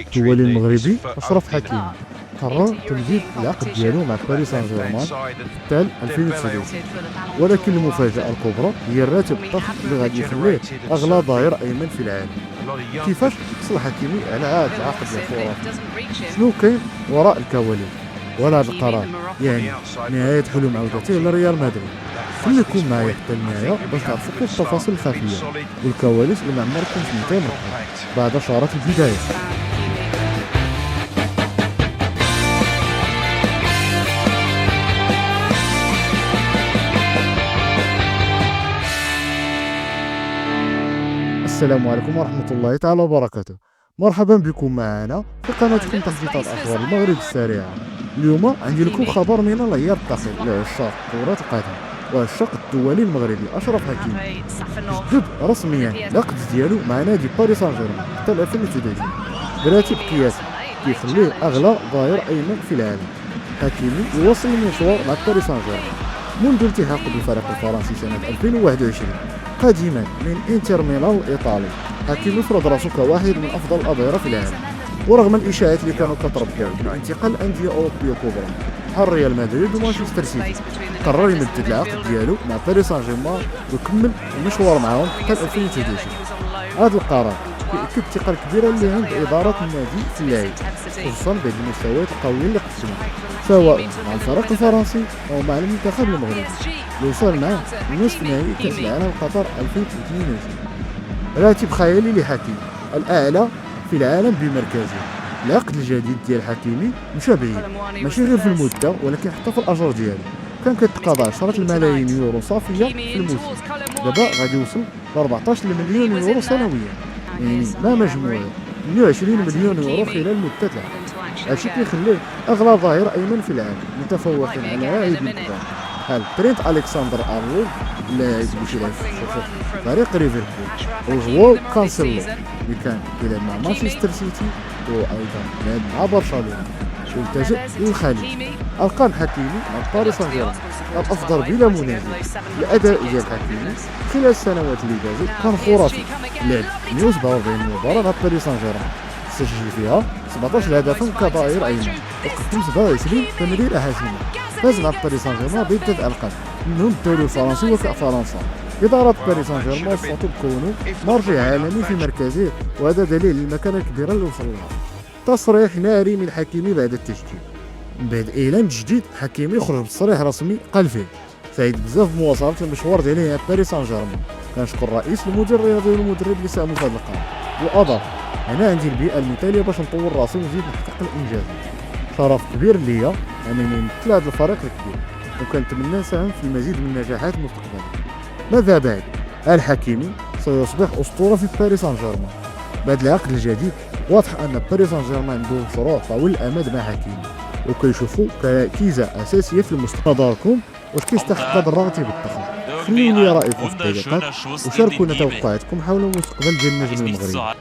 الدولي المغربي أشرف حكيمي قرر تمديد العقد ديالو مع باريس سان جيرمان حتى 2019، ولكن المفاجأة الكبرى هي الراتب الضخم اللي غادي يخليه أغلى ظهير أيمن في العالم. كيفاش حصل حكيمي على هذا العقد الخرافي؟ شنو كاين وراء الكواليس؟ ولا هذا القرار يعني نهاية حلم عودته لريال مدريد؟ خليكم معايا حتى النهاية باش تعرفوا كل التفاصيل الخفية والكواليس اللي ما عمركم سمعتوها من قبل بعد شارات البداية. السلام عليكم ورحمة الله تعالى وبركاته. مرحبا بكم معنا في قناتكم تحديثات أخبار المغرب السريعة. اليوم عندي لكم خبر من الغيار الدقيق لعشاق كرة القدم والشق الدولي المغربي أشرف حكيمي جدد رسميا العقد ديالو مع نادي باريس سان جيرمان حتى 2030 براتب قياسي كيخليه أغلى ظهير أيمن في العالم. حكيمي يواصل المشوار مع باريس سان جيرمان منذ التحاقه بالفريق الفرنسي سنة 2021 قادما من انتر ميلان الايطالي. حكيمي فرض راسو كواحد من افضل الاظهره في العالم، ورغم الاشاعات اللي كانوا كتردد بالانتقال لانديه اوروبيه كبرى بحال ريال مدريد ومانشستر سيتي، قرر يمدد العقد ديالو مع باريس سان جيرمان ويكمل المشوار معاهم حتى 2023. هذا القرار كيأكد الثقه الكبيره اللي عند اداره النادي في اللاعب، خصوصا بعد المستويات القويه اللي قدمها سواء مع الفريق الفرنسي او مع المنتخب المغربي اللي وصل معاه لنصف نهائي كاس العالم قطر 2022. راتب خيالي لحكيمي الاعلى في العالم بمركزه. العقد الجديد ديال حكيمي مشى بعيد ماشي غير في المده ولكن حتى في الاجر ديالو، كان كيتقاضى 10 الملايين يورو صافيه في الموسم، دابا غادي يوصل ل 14 مليون يورو سنويا، يعني ما مجموعه 120 مليون يورو خلال مده العقد. هادشي كيخليه اغلى ظهير ايمن في العالم متفوقا على لاعبين كبار بحال ترينت الكسندر ارنولد لاعب اللي كيلعب في فريق ليفربول، وجواو كانسيلو اللي كان كيلعب مع مانشستر سيتي وايضا لعب مع برشلونه والتجأ للخليج. ارقام حكيمي مع باريس سان جيرمان الافضل بلا منازع. الاداء ديال حكيمي خلال السنوات اللي فاتت كان خرافي، لعب 147 مباراه مع باريس سان جيرمان سجل فيها 17 هدفا كظهير ايمن وقدم 27 تمريره حاسمه. فاز مع باريس سان جيرمان بعده القاب منهم الدوري الفرنسي وكأس فرنسا. إدارة باريس سان جيرمان وصفته بكونه مرجع عالمي في مركزه، وهذا دليل للمكانة الكبيرة اللي وصل لها. تصريح ناري من حكيمي بعد التجديد. بعد إعلان جديد حكيمي خرج بتصريح رسمي قال فيه: سعيد بزاف بمواصلة المشوار ديالي مع باريس سان جيرمان، كنشكر الرئيس المدير الرياضي والمدرب اللي ساهموا في هذا القرار، وأضاف: أنا عندي البيئة المثالية باش نطور راسي ونزيد نحقق الإنجازات. شرف كبير ليا أنني نمثل هذا الفريق الكبير وكنتمنى نساهم في المزيد من النجاحات المستقبلية. ماذا بعد؟ الحكيمي سيصبح أسطورة في باريس سان جيرمان. بعد العقد الجديد واضح أن باريس سان جيرمان عنده مشروع طويل الأمد مع حكيمي وكيشوفوا كركيزة أساسية في المستقبل. نظركم واش كيستحق هذا الراتب الضخم؟ خلوني رأيكم في التعليقات وشاركونا توقعاتكم حول المستقبل ديال النجم المغربي.